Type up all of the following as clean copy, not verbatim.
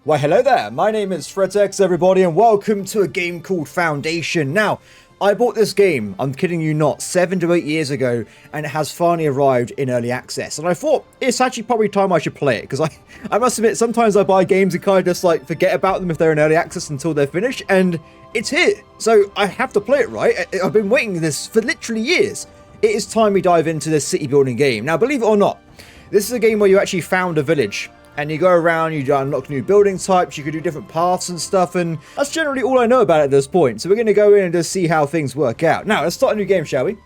Why, hello there, my name is Threatx, everybody, and welcome to a game called Foundation. Now, I bought this game, I'm kidding you not, 7 to 8 years ago, and it has finally arrived in early access. And I thought, it's actually probably time I should play it, because I must admit, sometimes I buy games and kind of just like forget about them if they're in early access until they're finished, and it's here. So I have to play it, right? I've been waiting this for literally years. It is time we dive into this city building game. Now, believe it or not, this is a game where you actually found a village. And you go around, you unlock new building types, you can do different paths and stuff, and that's generally all I know about it at this point. So we're going to go in and just see how things work out. Now, let's start a new game, shall we?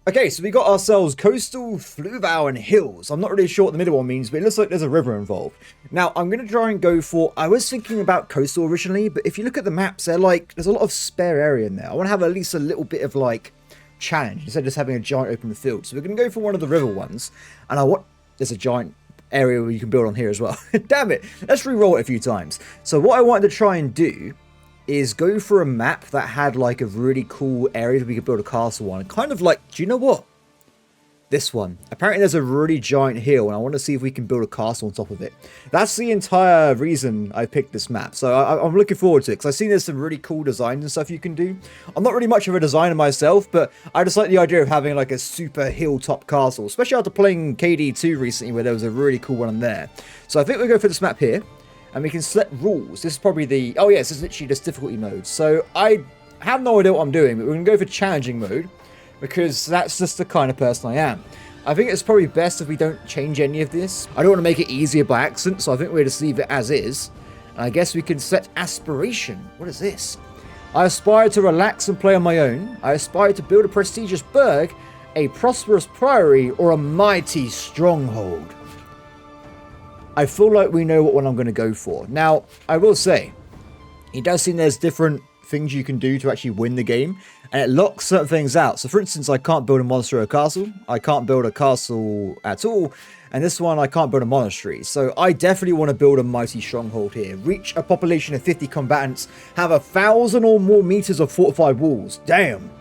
Okay, so we got ourselves coastal, fluvial, and hills. I'm not really sure what the middle one means, but it looks like there's a river involved. Now, I'm going to try and go for... I was thinking about coastal originally, but if you look at the maps, there's a lot of spare area in there. I want to have at least a little bit of, like, challenge, instead of just having a giant open field. So we're going to go for one of the river ones, and there's a giant area where you can build on here as well. Damn it, let's re-roll it a few times. So what I wanted to try and do is go for a map that had like a really cool area that we could build a castle on. Kind of like, do you know what? This one. Apparently there's a really giant hill and I want to see if we can build a castle on top of it. That's the entire reason I picked this map. So I'm looking forward to it because I've seen there's some really cool designs and stuff you can do. I'm not really much of a designer myself, but I just like the idea of having like a super hilltop castle, especially after playing KD2 recently where there was a really cool one in there. So I think we'll go for this map here and we can select rules. This is probably the... Oh yeah, this is literally just difficulty mode. So I have no idea what I'm doing, but we're going to go for challenging mode, because that's just the kind of person I am. I think it's probably best if we don't change any of this. I don't want to make it easier by accident, so I think we'll just leave it as is. And I guess we can set aspiration. What is this? I aspire to relax and play on my own. I aspire to build a prestigious burg, a prosperous priory, or a mighty stronghold. I feel like we know what one I'm going to go for. Now, I will say, it does seem there's different things you can do to actually win the game, and it locks certain things out. So for instance, I can't build a monastery or a castle, I can't build a castle at all, and this one I can't build a monastery. So I definitely want to build a mighty stronghold here, reach a population of 50 combatants, have 1,000 or more meters of fortified walls. Damn,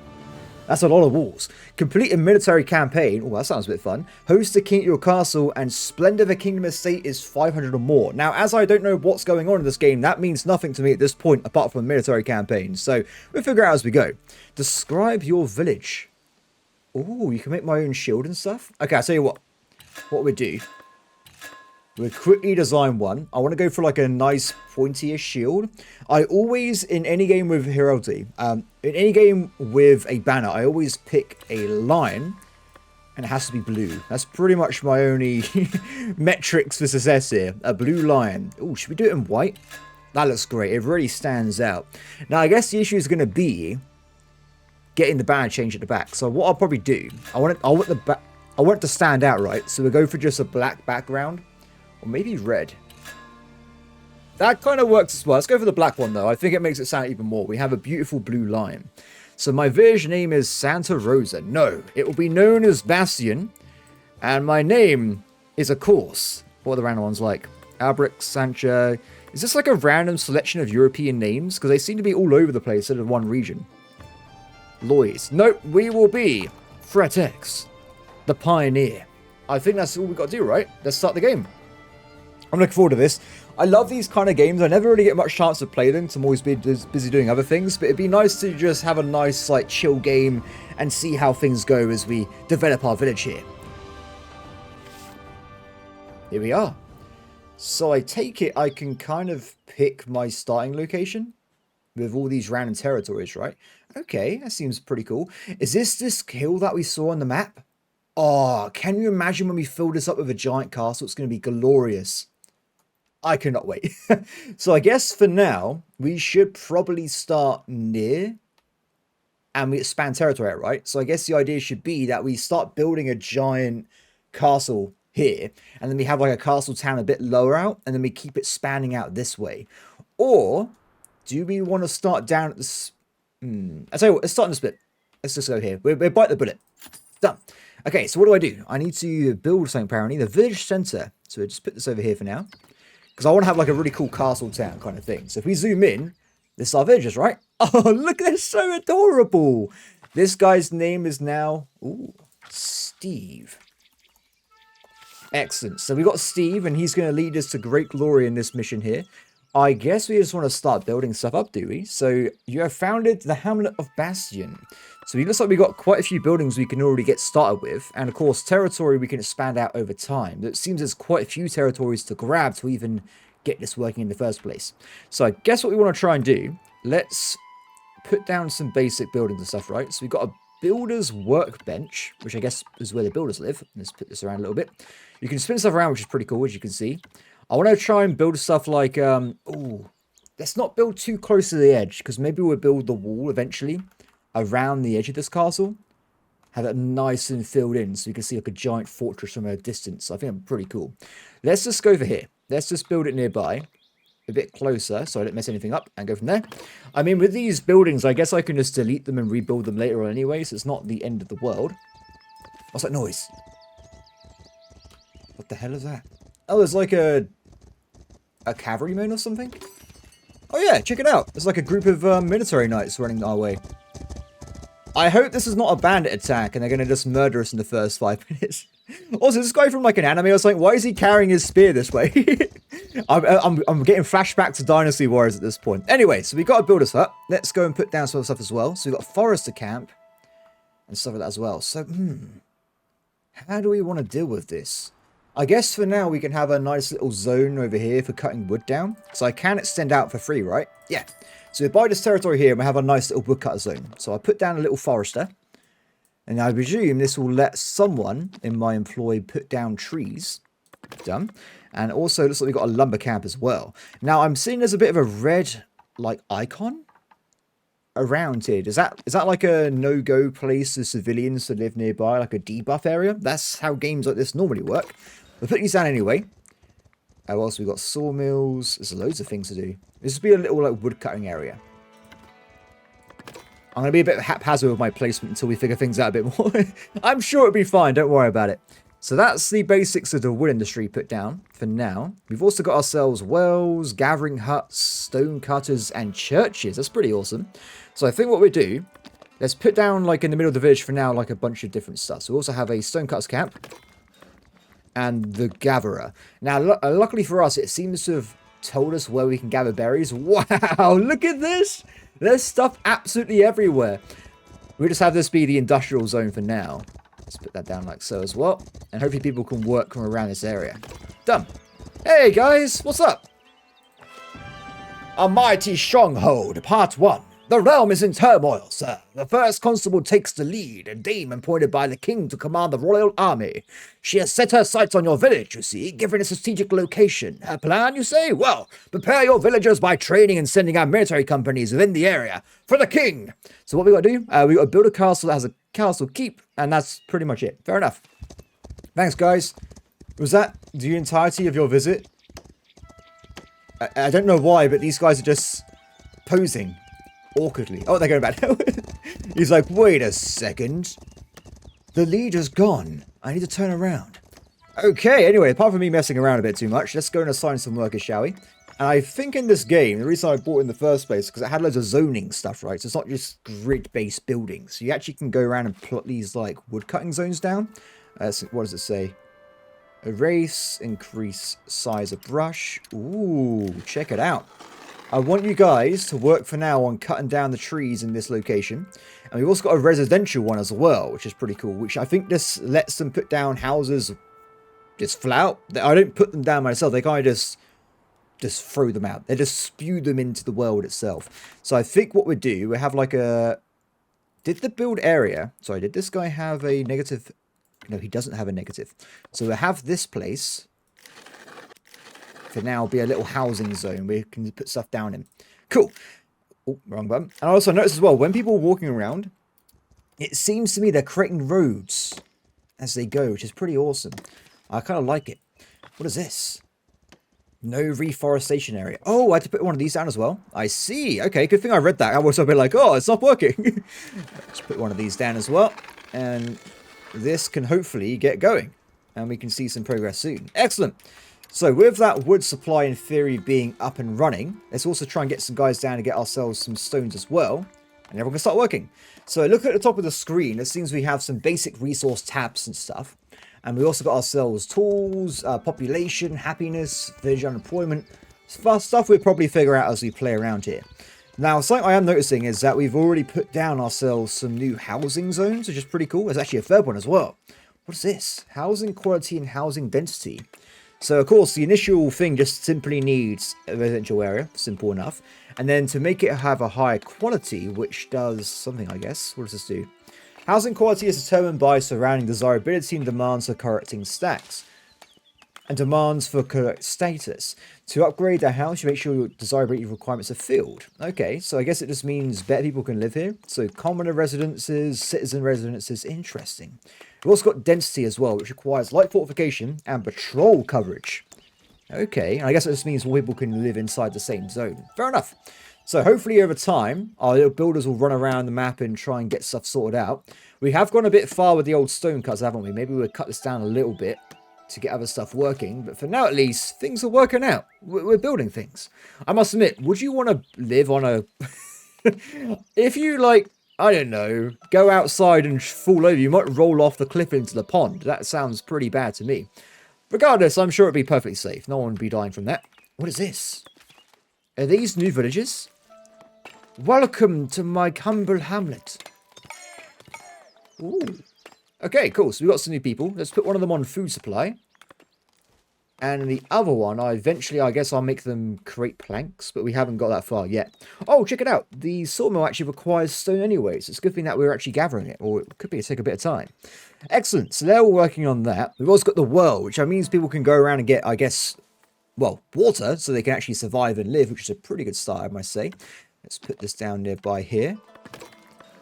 that's a lot of walls. Complete a military campaign. Oh, that sounds a bit fun. Host a king at your castle, and splendor of a kingdom estate is 500 or more. Now, as I don't know what's going on in this game, that means nothing to me at this point, apart from a military campaign. So, we'll figure out as we go. Describe your village. Oh, you can make my own shield and stuff. Okay, I'll tell you what. What we do. We'll quickly design one. I want to go for like a nice pointy-ish shield. I always, in any game with heraldry, in any game with a banner, I always pick a line, and it has to be blue. That's pretty much my only metrics for success here. A blue line. Oh, should we do it in white? That looks great. It really stands out. Now, I guess the issue is going to be getting the banner changed at the back. So what I'll probably do, I want it to stand out, right? So we'll go for just a black background. Or maybe red. That kind of works as well. Let's go for the black one, though. I think it makes it sound even more. We have a beautiful blue line. So my village name is Santa Rosa. No, it will be known as Bastion. And my name is, of course, what are the random ones like? Albrecht, Sancho. Is this like a random selection of European names? Because they seem to be all over the place instead of one region. Lois. Nope, we will be Threatx, the Pioneer. I think that's all we've got to do, right? Let's start the game. I'm looking forward to this. I love these kind of games. I never really get much chance to play them because I'm always busy doing other things. But it'd be nice to just have a nice, like, chill game and see how things go as we develop our village here. Here we are. So I take it I can kind of pick my starting location with all these random territories, right? Okay, that seems pretty cool. Is this hill that we saw on the map? Oh, can you imagine when we fill this up with a giant castle? It's going to be glorious. I cannot wait. So I guess for now, we should probably start near and we expand territory out, right? So I guess the idea should be that we start building a giant castle here, and then we have like a castle town a bit lower out, and then we keep it spanning out this way. Or do we want to start down at this? I tell you what, let's start in this bit. Let's just go here. We'll bite the bullet. Done. Okay, so what do? I need to build something apparently. The village center. So we'll just put this over here for now. Because I want to have like a really cool castle town kind of thing. So if we zoom in, this is our villagers, right? Oh, look, they're so adorable. This guy's name is now... Ooh, Steve. Excellent. So we got Steve, and he's going to lead us to great glory in this mission here. I guess we just want to start building stuff up, do we? So you have founded the hamlet of Bastion. So it looks like we've got quite a few buildings we can already get started with. And of course, territory we can expand out over time. It seems there's quite a few territories to grab to even get this working in the first place. So I guess what we want to try and do, let's put down some basic buildings and stuff, right? So we've got a builder's workbench, which I guess is where the builders live. Let's put this around a little bit. You can spin stuff around, which is pretty cool, as you can see. I want to try and build stuff like, ooh, let's not build too close to the edge, because maybe we'll build the wall eventually around the edge of this castle. Have it nice and filled in, so you can see like a giant fortress from a distance. I think I'm pretty cool. Let's just go for here. Let's just build it nearby, a bit closer, so I don't mess anything up, and go from there. I mean, with these buildings, I guess I can just delete them and rebuild them later on anyway, so it's not the end of the world. What's that noise? What the hell is that? Oh, there's like a cavalryman or something? Oh yeah, check it out. There's like a group of military knights running our way. I hope this is not a bandit attack and they're going to just murder us in the first 5 minutes. Also, this guy from like an anime, I was like, why is he carrying his spear this way? I'm getting flashback to Dynasty Warriors at this point. Anyway, so we got to build us up. Let's go and put down some stuff as well. So we've got forest to camp and stuff like that as well. So, how do we want to deal with this? I guess for now we can have a nice little zone over here for cutting wood down. So I can extend out for free, right? Yeah. So we buy this territory here and we have a nice little woodcutter zone. So I put down a little forester. And I presume this will let someone in my employ put down trees. Done. And also looks like we've got a lumber camp as well. Now I'm seeing there's a bit of a red like icon around here. Is that like a no-go place for civilians to live nearby, like a debuff area? That's how games like this normally work. We'll put these down anyway. Oh, also we've got sawmills. There's loads of things to do. This will be a little like wood cutting area. I'm going to be a bit haphazard with my placement until we figure things out a bit more. I'm sure it'll be fine. Don't worry about it. So that's the basics of the wood industry put down for now. We've also got ourselves wells, gathering huts, stone cutters, and churches. That's pretty awesome. So I think what we do, let's put down like in the middle of the village for now like a bunch of different stuff. So we also have a stonecutters camp and the gatherer. Now, luckily for us, it seems to have told us where we can gather berries. Wow, look at this. There's stuff absolutely everywhere. We'll just have this be the industrial zone for now. Let's put that down like so as well. And hopefully people can work from around this area. Done. Hey guys, what's up? A mighty stronghold, part 1. The realm is in turmoil, sir. The first constable takes the lead, a dame appointed by the king to command the royal army. She has set her sights on your village, you see, given a strategic location. Her plan, you say? Well, prepare your villagers by training and sending out military companies within the area for the king. So what we got to do? We got to build a castle that has a castle keep, and that's pretty much it. Fair enough. Thanks, guys. Was that the entirety of your visit? I don't know why, but these guys are just posing awkwardly. Oh, they're going back now. He's like, wait a second. The leader's gone. I need to turn around. Okay, anyway, apart from me messing around a bit too much, let's go and assign some workers, shall we? And I think in this game, the reason I bought it in the first place is because it had loads of zoning stuff, right? So it's not just grid-based buildings. So you actually can go around and plot these, like, wood-cutting zones down. So what does it say? Erase, increase size of brush. Ooh, check it out. I want you guys to work for now on cutting down the trees in this location. And we've also got a residential one as well, which is pretty cool. Which I think this lets them put down houses just flat out. I don't put them down myself. They kind of just throw them out. They just spew them into the world itself. So I think what we do, we have like a... Did the build area... Sorry, did this guy have a negative... No, he doesn't have a negative. So we have this place... for now be a little housing zone where you can put stuff down in. Cool. Oh, wrong button. And I also noticed as well, when people are walking around, it seems to me they're creating roads as they go, which is pretty awesome. I kind of like it. What is this? No reforestation area. Oh, I had to put one of these down as well. I see. Okay, good thing I read that. I was a bit like, oh, it's not working. Let's put one of these down as well. And this can hopefully get going. And we can see some progress soon. Excellent. So with that wood supply in theory being up and running, let's also try and get some guys down to get ourselves some stones as well. And everyone can start working. So look at the top of the screen. It seems we have some basic resource tabs and stuff. And we also got ourselves tools, population, happiness, village unemployment, Stuff we'll probably figure out as we play around here. Now, something I am noticing is that we've already put down ourselves some new housing zones, which is pretty cool. There's actually a third one as well. What is this? Housing quality and housing density. So, of course, the initial thing just simply needs a residential area. Simple enough. And then to make it have a higher quality, which does something, I guess. What does this do? Housing quality is determined by surrounding desirability and demands for correcting stacks. And demands for correct status. To upgrade the house, you make sure your desirability requirements are filled. Okay, so I guess it just means better people can live here. So commoner residences, citizen residences, interesting. We've also got density as well, which requires light fortification and patrol coverage. Okay, and I guess it just means more people can live inside the same zone. Fair enough. So hopefully over time, our little builders will run around the map and try and get stuff sorted out. We have gone a bit far with the old stone cuts, haven't we? Maybe we'll cut this down a little bit to get other stuff working, but for now at least things are working out. We're building things. I must admit, would you want to live on a if you, like, I don't know, go outside and fall over, you might roll off the cliff into the pond. That sounds pretty bad to me. Regardless, I'm sure it'd be perfectly safe. No one would be dying from that. What is this? Are these new villages? Welcome to my humble hamlet. Ooh. Okay, cool. So we've got some new people. Let's put one of them on food supply. And the other one, I guess I'll make them create planks, but we haven't got that far yet. Oh, check it out. The sawmill actually requires stone anyway, so it's a good thing that we're actually gathering it, or it could be take a bit of time. Excellent. So they're all working on that. We've also got the well, which means people can go around and get, I guess, well, water, so they can actually survive and live, which is a pretty good start, I must say. Let's put this down nearby here.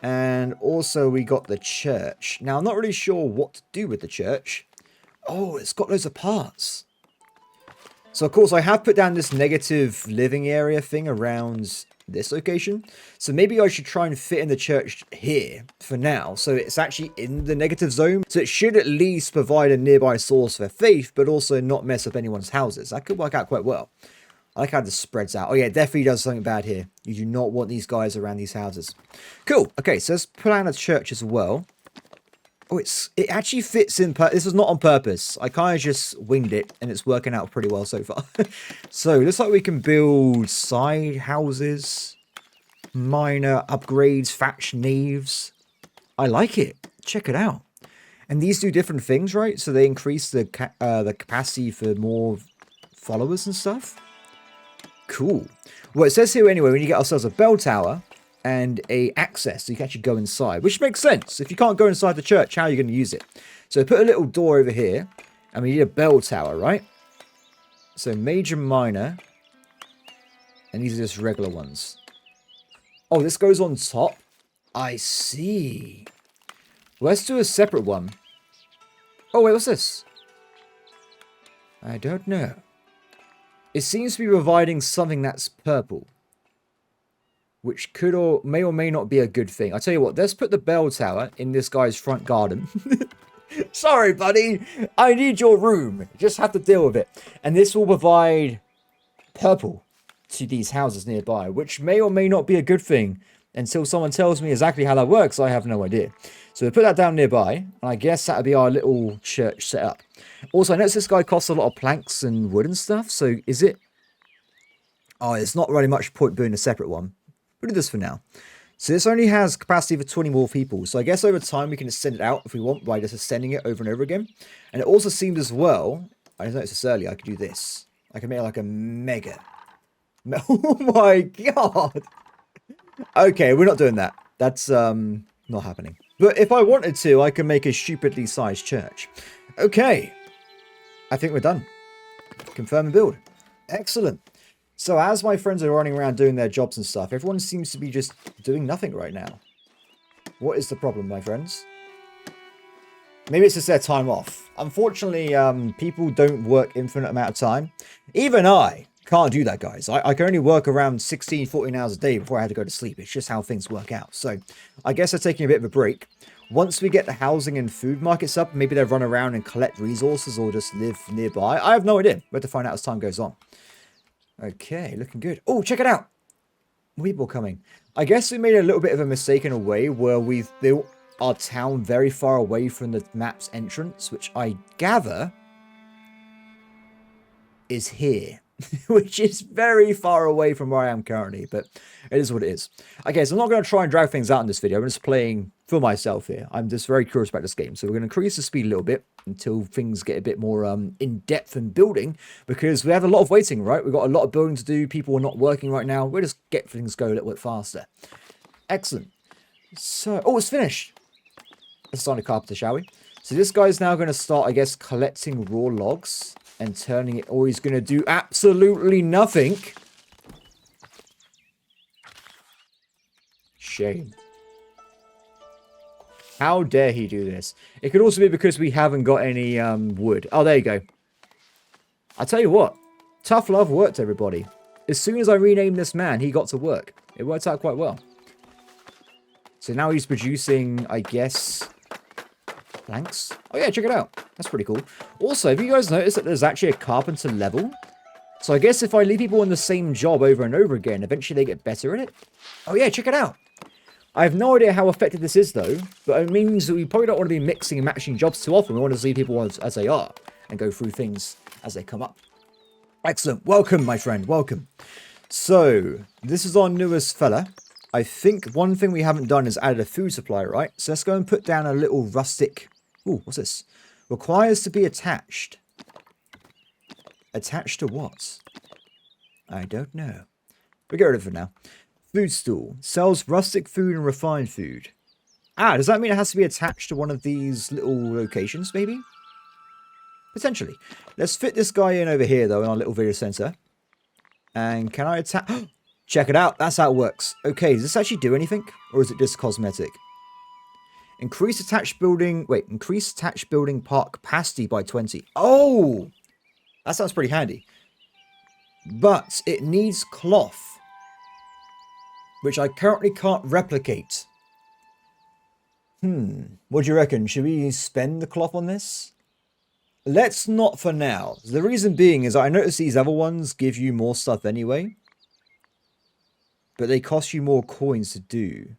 And also we got the church. Now, I'm not really sure what to do with the church. Oh, it's got loads of parts. So, of course, I have put down this negative living area thing around this location. So maybe I should try and fit in the church here for now. So it's actually in the negative zone. So it should at least provide a nearby source for faith, but also not mess up anyone's houses. That could work out quite well. I like how this spreads out. Oh yeah, it definitely does something bad here. You do not want these guys around these houses. Cool. Okay, so let's plan a church as well. Oh, it actually fits in. This was not on purpose. I kind of just winged it, and it's working out pretty well so far. So it looks like we can build side houses, minor upgrades, thatch naves. I like it. Check it out. And these do different things, right? So they increase the capacity for more followers and stuff. Cool. Well, it says here anyway, we need to get ourselves a bell tower and a access so you can actually go inside, which makes sense. If you can't go inside the church, how are you going to use it? So put a little door over here, and we need a bell tower, right? So major, minor, and these are just regular ones. Oh, this goes on top? I see. Well, let's do a separate one. Oh, wait, what's this? I don't know. It seems to be providing something that's purple, which could or may not be a good thing. I'll tell you what, let's put the bell tower in this guy's front garden. Sorry, buddy. I need your room. Just have to deal with it. And this will provide purple to these houses nearby, which may or may not be a good thing. Until someone tells me exactly how that works, I have no idea. So we'll put that down nearby, and I guess that'll be our little church setup. Also, I noticed this guy costs a lot of planks and wood and stuff, so is it... Oh, it's not really much point doing a separate one. We'll do this for now. So this only has capacity for 20 more people, so I guess over time we can extend it out if we want by just extending it over and over again. And it also seemed as well, I noticed this earlier, I could do this. I can make like a mega... Oh my god! Okay, we're not doing that. That's not happening. But if I wanted to, I can make a stupidly sized church. Okay. I think we're done. Confirm and build. Excellent. So as my friends are running around doing their jobs and stuff, everyone seems to be just doing nothing right now. What is the problem, my friends? Maybe it's just their time off. Unfortunately, people don't work infinite amount of time. Even I can't do that, guys. I can only work around 16, 14 hours a day before I had to go to sleep. It's just how things work out. So I guess they're taking a bit of a break. Once we get the housing and food markets up, maybe they'll run around and collect resources or just live nearby. I have no idea. We'll have to find out as time goes on. Okay, looking good. Oh, check it out. People coming. I guess we made a little bit of a mistake in a way where we've built our town very far away from the map's entrance, which I gather is here. which is very far away from where I am currently, but it is what it is. Okay, so I'm not going to try and drag things out in this video. I'm just playing for myself here. I'm just very curious about this game. So we're going to increase the speed a little bit until things get a bit more in-depth in building, because we have a lot of waiting, right? We've got a lot of building to do. People are not working right now. We'll just get things going a little bit faster. Excellent. So, oh, it's finished. Let's start a carpenter, shall we? So this guy's now going to start, I guess, collecting raw logs and turning it, or he's going to do absolutely nothing. Shame. How dare he do this? It could also be because we haven't got any wood. Oh, there you go. I'll tell you what. Tough love worked, everybody. As soon as I renamed this man, he got to work. It worked out quite well. So now he's producing, I guess, planks. Oh yeah, check it out. That's pretty cool. Also, have you guys noticed that there's actually a carpenter level? So I guess if I leave people on the same job over and over again, eventually they get better at it. Oh yeah, check it out. I have no idea how effective this is though, but it means that we probably don't want to be mixing and matching jobs too often. We want to leave people as they are and go through things as they come up. Excellent. Welcome, my friend. Welcome. So, this is our newest fella. I think one thing we haven't done is added a food supply, right? So let's go and put down a little rustic... Ooh, what's this? Requires to be attached. Attached to what? I don't know. We'll get rid of it now. Food stall. Sells rustic food and refined food. Ah, does that mean it has to be attached to one of these little locations, maybe? Potentially. Let's fit this guy in over here, though, in our little video center. And can I attach... Check it out. That's how it works. Okay, does this actually do anything? Or is it just cosmetic? Increase attached building... Wait, increase attached building part capacity by 20. Oh! That sounds pretty handy. But it needs cloth, which I currently can't replicate. What do you reckon? Should we spend the cloth on this? Let's not for now. The reason being is I noticed these other ones give you more stuff anyway, but they cost you more coins to do.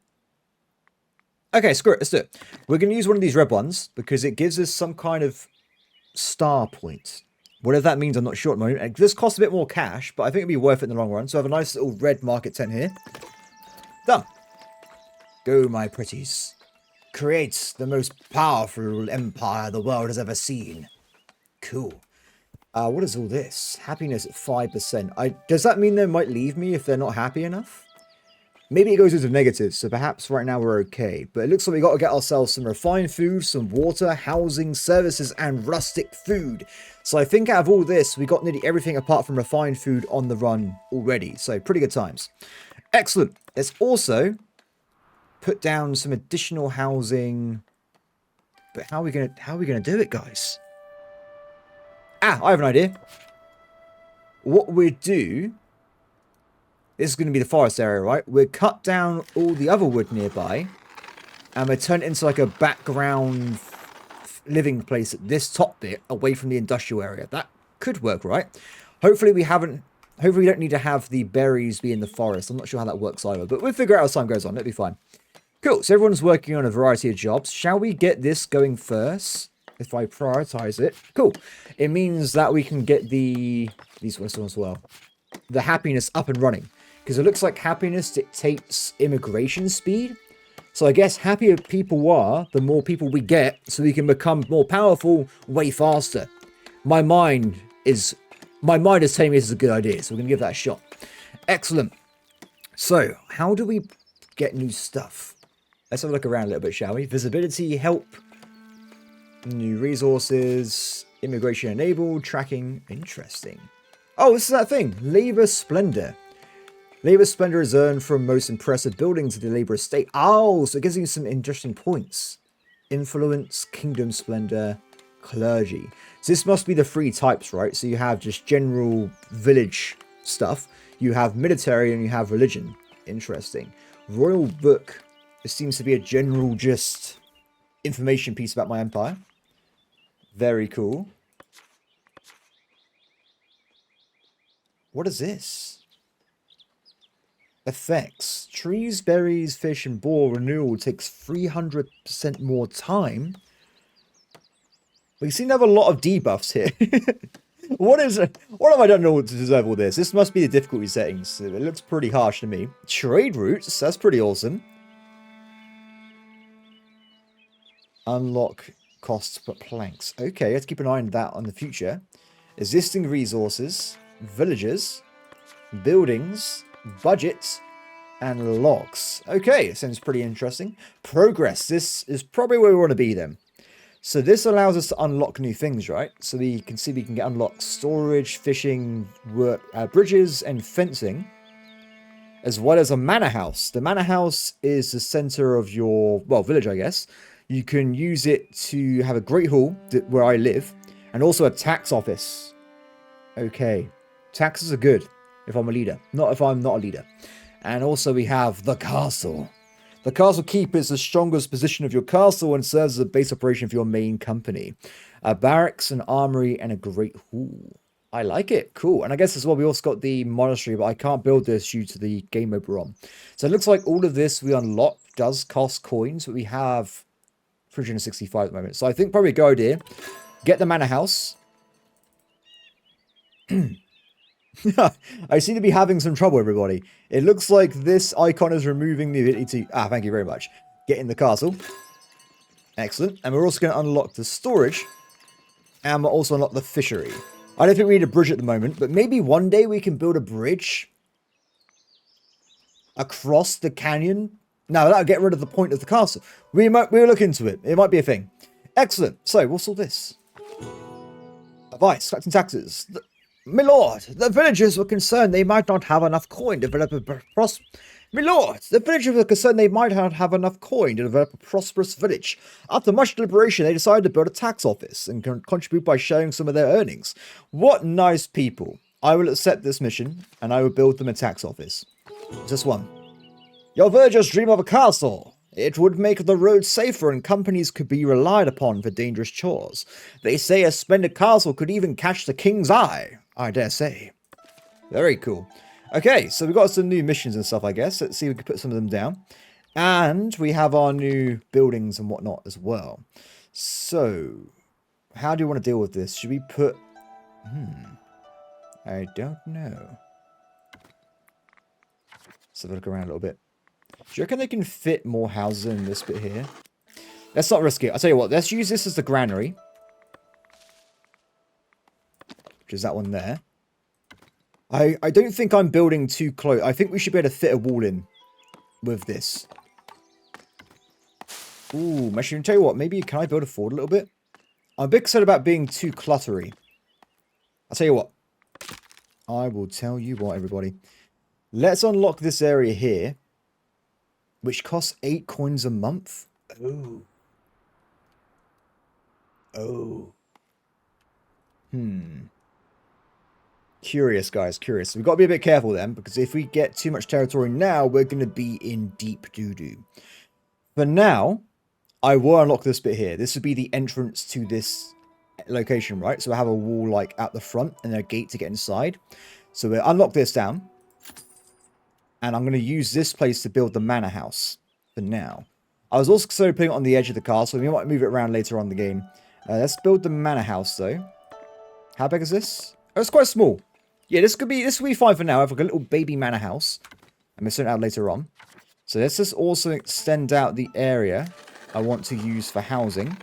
Okay, screw it. Let's do it. We're going to use one of these red ones because it gives us some kind of star point. Whatever that means, I'm not sure at the moment. This costs a bit more cash, but I think it'll be worth it in the long run. So I have a nice little red market tent here. Done. Go, my pretties. Create the most powerful empire the world has ever seen. Cool. What is all this? Happiness at 5%. Does that mean they might leave me if they're not happy enough? Maybe it goes into negatives, so perhaps right now we're okay. But it looks like we got to get ourselves some refined food, some water, housing, services, and rustic food. So I think out of all this, we got nearly everything apart from refined food on the run already. So pretty good times. Excellent. Let's also put down some additional housing. But how are we gonna do it, guys? Ah, I have an idea. What we do... This is going to be the forest area, right? We'll cut down all the other wood nearby. And we'll turn it into like a background living place at this top bit, away from the industrial area. That could work, right? Hopefully we don't need to have the berries be in the forest. I'm not sure how that works either. But we'll figure it out as time goes on. It'll be fine. Cool. So everyone's working on a variety of jobs. Shall we get this going first? If I prioritize it. Cool. It means that we can get these ones as well. The happiness up and running. Because it looks like happiness dictates immigration speed. So I guess happier people are, the more people we get, so we can become more powerful way faster. My mind is telling me this is a good idea, so we're going to give that a shot. Excellent. So, how do we get new stuff? Let's have a look around a little bit, shall we? Visibility, help, new resources, immigration enabled, tracking, interesting. Oh, this is that thing, Labor Splendor. Labor Splendor is earned from most impressive buildings of the Labor Estate. Oh, so it gives you some interesting points. Influence, Kingdom Splendor, Clergy. So this must be the 3 types, right? So you have just general village stuff. You have military and you have religion. Interesting. Royal Book. This seems to be a general just information piece about my empire. Very cool. What is this? Effects. Trees, berries, fish, and boar renewal takes 300% more time. We seem to have a lot of debuffs here. What is it? What have I done to deserve all this? This must be the difficulty settings. It looks pretty harsh to me. Trade routes? That's pretty awesome. Unlock costs per planks. Okay, let's keep an eye on that on the future. Existing resources, villages, buildings, budget, and logs. Okay, sounds pretty interesting. Progress. This is probably where we want to be then. So this allows us to unlock new things, right? So we can see we can get unlocked storage, fishing, work, bridges, and fencing, as well as a manor house. The manor house is the center of your, well, village, I guess. You can use it to have a great hall where I live, and also a tax office. Okay, taxes are good if I'm a leader, not if I'm not a leader. And also we have the castle. The castle keep is the strongest position of your castle and serves as a base operation for your main company. A barracks, an armory, and a great hall. I like it. Cool. And I guess as well, we also got the monastery, but I can't build this due to the game mode we're on. So it looks like all of this we unlock does cost coins, but we have 365 at the moment. So I think probably a good idea. Get the manor house. I seem to be having some trouble, everybody. It looks like this icon is removing the ability to... Ah, thank you very much. Get in the castle. Excellent. And we're also going to unlock the storage. And we'll also unlock the fishery. I don't think we need a bridge at the moment, but maybe one day we can build a bridge across the canyon. No, that'll get rid of the point of the castle. We'll look into it. It might be a thing. Excellent. So, what's all this? Advice. Collecting taxes. My lord, the villagers were concerned they might not have enough coin to develop a prosperous... My lord, the villagers were concerned they might not have enough coin to develop a prosperous village. After much deliberation, they decided to build a tax office and contribute by sharing some of their earnings. What nice people. I will accept this mission, and I will build them a tax office. Just one. Your villagers dream of a castle. It would make the roads safer and companies could be relied upon for dangerous chores. They say a splendid castle could even catch the king's eye. I dare say. Very cool. Okay, so we've got some new missions and stuff, I guess. Let's see if we can put some of them down. And we have our new buildings and whatnot as well. So, how do you want to deal with this? Should we put... I don't know. Let's have a look around a little bit. Do you reckon they can fit more houses in this bit here? Let's not risk it. I'll tell you what, let's use this as the granary. Which is that one there. I don't think I'm building too close. I think we should be able to fit a wall in with this. Ooh, actually, I'll tell you what, maybe can I build a fort a little bit? I'm a bit concerned about being too cluttery. I'll tell you what. I will tell you what, everybody. Let's unlock this area here, which costs 8 coins a month. Oh. Oh. Curious, guys, curious. We've got to be a bit careful then, because if we get too much territory now, we're going to be in deep doo-doo. For now, I will unlock this bit here. This would be the entrance to this location, right? So I have a wall like at the front and a gate to get inside. So we'll unlock this down. And I'm going to use this place to build the manor house for now. I was also considering putting it on the edge of the castle. We might move it around later on in the game. Let's build the manor house, though. How big is this? Oh, it's quite small. Yeah, this will be fine for now. I have like a little baby manor house. I'm going to sort it out later on. So let's just also extend out the area I want to use for housing.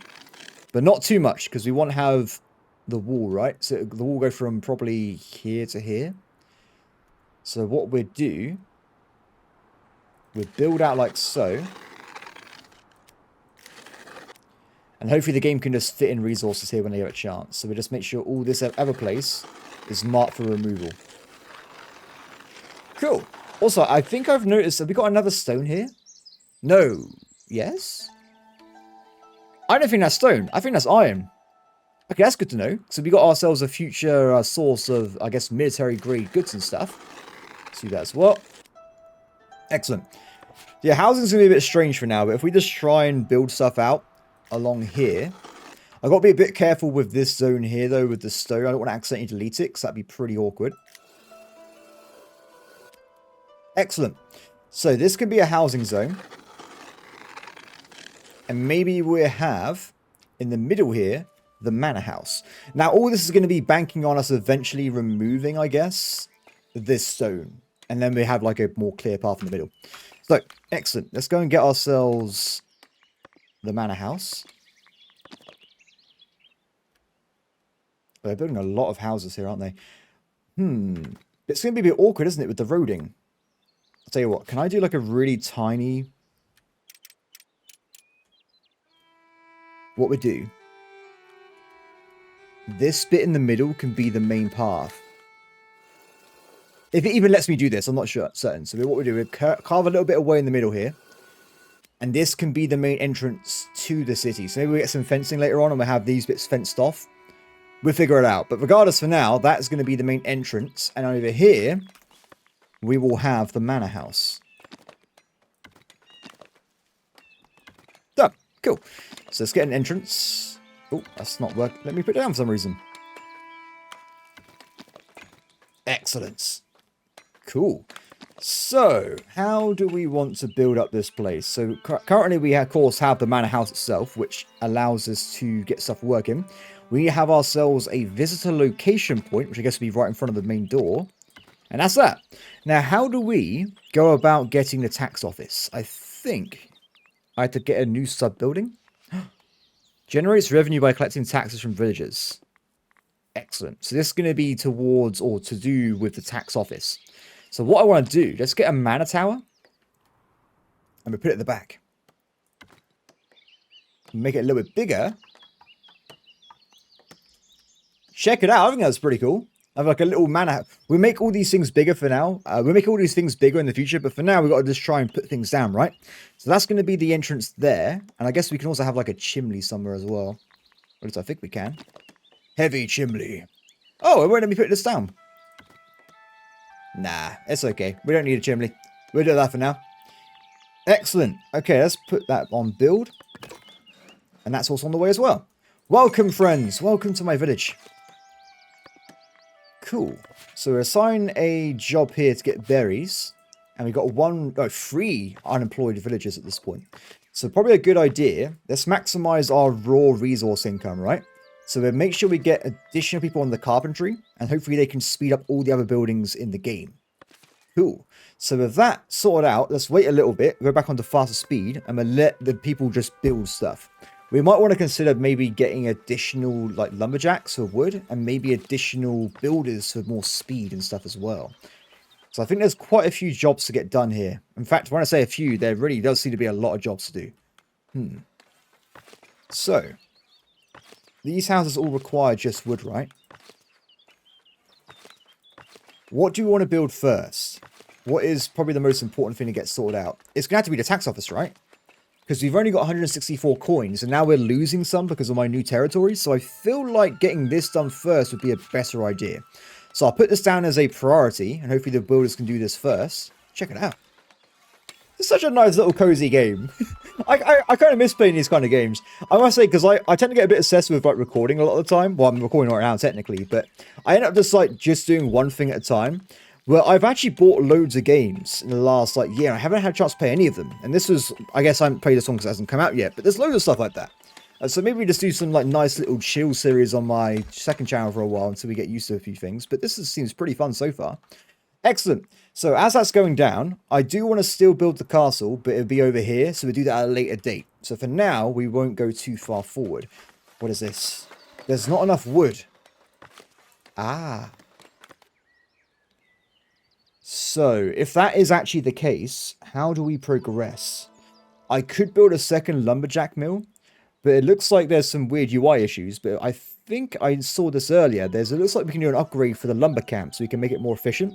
But not too much, because we want to have the wall, right? So the wall go from probably here to here. So what we'll do... we'll build out like so. And hopefully the game can just fit in resources here when they have a chance. So we'll just make sure all this other place is marked for removal. Cool. Also, I think I've noticed, have we got another stone here? No. Yes? I don't think that's stone. I think that's iron. Okay, that's good to know. So we got ourselves a future source of, I guess, military grade goods and stuff. Let's do that as well. Excellent. Yeah, housing's going to be a bit strange for now, but if we just try and build stuff out along here. I've got to be a bit careful with this zone here, though, with the stone. I don't want to accidentally delete it, because that'd be pretty awkward. Excellent. So this can be a housing zone. And maybe we'll have, in the middle here, the manor house. Now, all this is going to be banking on us eventually removing, I guess, this stone. And then we have like a more clear path in the middle. So, excellent. Let's go and get ourselves the manor house. They're building a lot of houses here, aren't they? It's going to be a bit awkward, isn't it, with the roading? I'll tell you what, can I do like a really tiny... What we do... This bit in the middle can be the main path. If it even lets me do this, I'm not certain. So what we do, we carve a little bit away in the middle here. And this can be the main entrance to the city. So maybe we get some fencing later on and we'll have these bits fenced off. We'll figure it out. But regardless, for now, that's going to be the main entrance. And over here, we will have the manor house. Done. Cool. So let's get an entrance. Oh, that's not working. Let me put it down for some reason. Excellent. Cool. So, how do we want to build up this place? So, currently we, of course, have the manor house itself, which allows us to get stuff working. We have ourselves a visitor location point, which I guess will be right in front of the main door. And that's that. Now, how do we go about getting the tax office? I think I had to get a new sub-building. Generates revenue by collecting taxes from villagers. Excellent. So this is going to be towards or to do with the tax office. So what I want to do, let's get a manor tower. And we put it at the back. Make it a little bit bigger. Check it out. I think that's pretty cool. I have like a little manor. We make all these things bigger for now. We make all these things bigger in the future. But for now, we've got to just try and put things down, right? So that's going to be the entrance there. And I guess we can also have like a chimney somewhere as well. At least I think we can. Heavy chimney. Oh, it won't let me put this down. Nah, it's okay. We don't need a chimney. We'll do that for now. Excellent. Okay, let's put that on build. And that's also on the way as well. Welcome, friends. Welcome to my village. Cool. So we assign a job here to get berries. And we've got 3 unemployed villagers at this point. So probably a good idea. Let's maximize our raw resource income, right? So we'll make sure we get additional people on the carpentry. And hopefully they can speed up all the other buildings in the game. Cool. So with that sorted out, let's wait a little bit. Go back onto faster speed. And we'll let the people just build stuff. We might want to consider maybe getting additional like lumberjacks for wood. And maybe additional builders for more speed and stuff as well. So I think there's quite a few jobs to get done here. In fact, when I say a few, there really does seem to be a lot of jobs to do. So, these houses all require just wood, right? What do you want to build first? What is probably the most important thing to get sorted out? It's going to have to be the tax office, right? Because we've only got 164 coins, and now we're losing some because of my new territory. So I feel like getting this done first would be a better idea. So I'll put this down as a priority, and hopefully the builders can do this first. Check it out. It's such a nice little cozy game. I kind of miss playing these kind of games. I must say, because I tend to get a bit obsessed with like recording a lot of the time. Well, I'm recording right now technically, but I end up just doing one thing at a time. Well, I've actually bought loads of games in the last like year. I haven't had a chance to play any of them. And this was, I guess I haven't played this one because it hasn't come out yet, but there's loads of stuff like that. So maybe we just do some like nice little chill series on my second channel for a while until we get used to a few things. But this seems pretty fun so far. Excellent. So as that's going down, I do want to still build the castle, but it'll be over here. So we'll do that at a later date. So for now, we won't go too far forward. What is this? There's not enough wood. Ah. So if that is actually the case, how do we progress? I could build a second lumberjack mill. But it looks like there's some weird UI issues. But I think I saw this earlier. It looks like we can do an upgrade for the lumber camp so we can make it more efficient.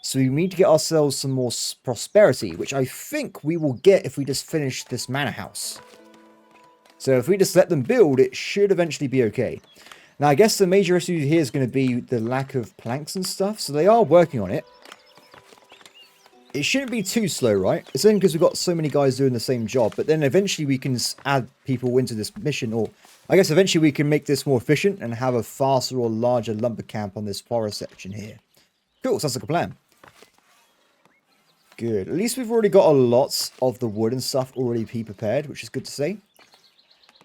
So we need to get ourselves some more prosperity, which I think we will get if we just finish this manor house. So if we just let them build, it should eventually be okay. Now, I guess the major issue here is going to be the lack of planks and stuff. So they are working on it. It shouldn't be too slow, right? It's only because we've got so many guys doing the same job. But then eventually we can add people into this mission. Or I guess eventually we can make this more efficient and have a faster or larger lumber camp on this forest section here. Cool, sounds like a plan. Good. At least we've already got a lot of the wood and stuff already prepared, which is good to see.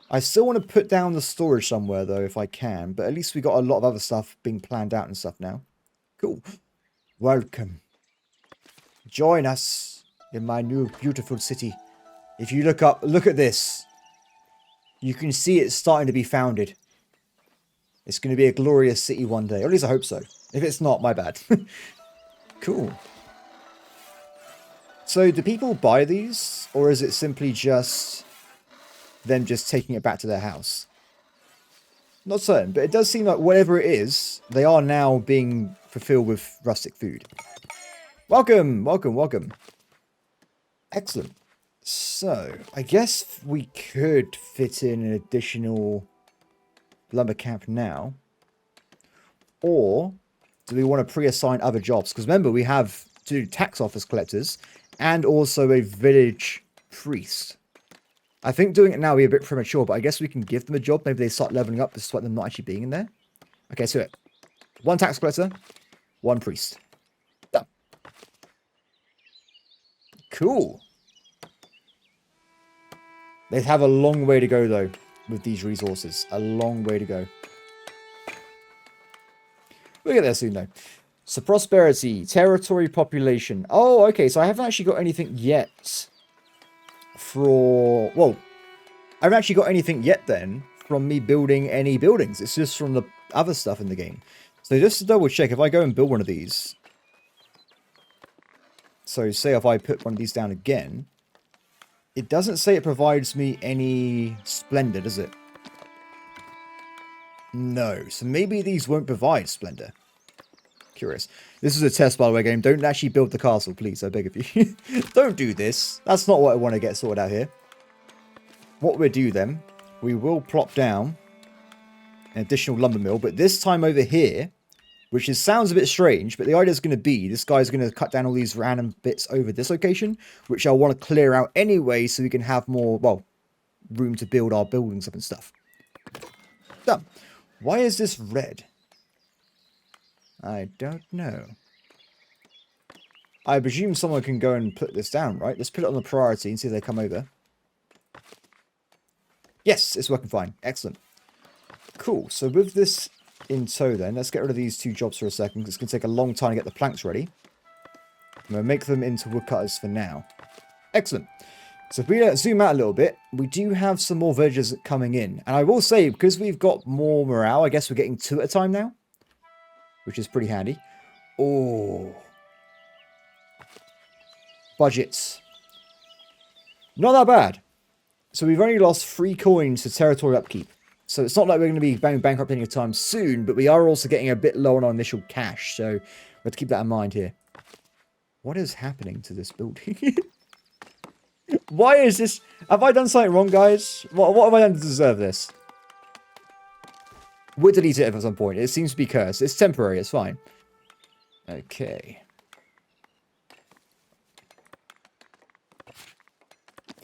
I still want to put down the storage somewhere, though, if I can. But at least we got a lot of other stuff being planned out and stuff now. Cool. Welcome. Join us in my new beautiful city. If you look up, look at this. You can see it's starting to be founded. It's going to be a glorious city one day. Or at least I hope so. If it's not, my bad. Cool. So do people buy these? Or is it simply just them just taking it back to their house? Not certain, but it does seem like whatever it is, they are now being fulfilled with rustic food. Welcome, welcome, welcome. Excellent. So, I guess we could fit in an additional lumber camp now. Or do we want to pre-assign other jobs? Because remember, we have two tax office collectors and also a village priest. I think doing it now would be a bit premature, but I guess we can give them a job. Maybe they start leveling up despite them not actually being in there. Okay, so one tax collector, one priest. Done. Cool. They have a long way to go, though, with these resources. A long way to go. We'll get there soon, though. So, prosperity, territory, population. Oh, okay, so I haven't actually got anything yet for... Well, I haven't actually got anything yet, then, from me building any buildings. It's just from the other stuff in the game. So, just to double check, if I go and build one of these... So, say if I put one of these down again... It doesn't say it provides me any splendor, does it? No. So maybe these won't provide splendor. Curious. This is a test, by the way, game. Don't actually build the castle, please. I beg of you. Don't do this. That's not what I want to get sorted out here. What we'll do then, we will plop down an additional lumber mill, but this time over here, which sounds a bit strange, but the idea is going to be this guy's going to cut down all these random bits over this location, which I want to clear out anyway so we can have more, well, room to build our buildings up and stuff. Done. Why is this red? I don't know. I presume someone can go and put this down, right? Let's put it on the priority and see if they come over. Yes, it's working fine. Excellent. Cool. So with this in tow then, let's get rid of these two jobs for a second, because it's going to take a long time to get the planks ready. I'm going to make them into woodcutters for now. Excellent. So if we zoom out a little bit, we do have some more villagers coming in. And I will say, because we've got more morale, I guess we're getting 2 at a time now, which is pretty handy. Oh. Budgets. Not that bad. So we've only lost 3 coins to territory upkeep. So it's not like we're going to be bankrupt any time soon, but we are also getting a bit low on our initial cash. So we have to keep that in mind here. What is happening to this building? Why is this? Have I done something wrong, guys? What have I done to deserve this? We'll delete it at some point. It seems to be cursed. It's temporary. It's fine. Okay.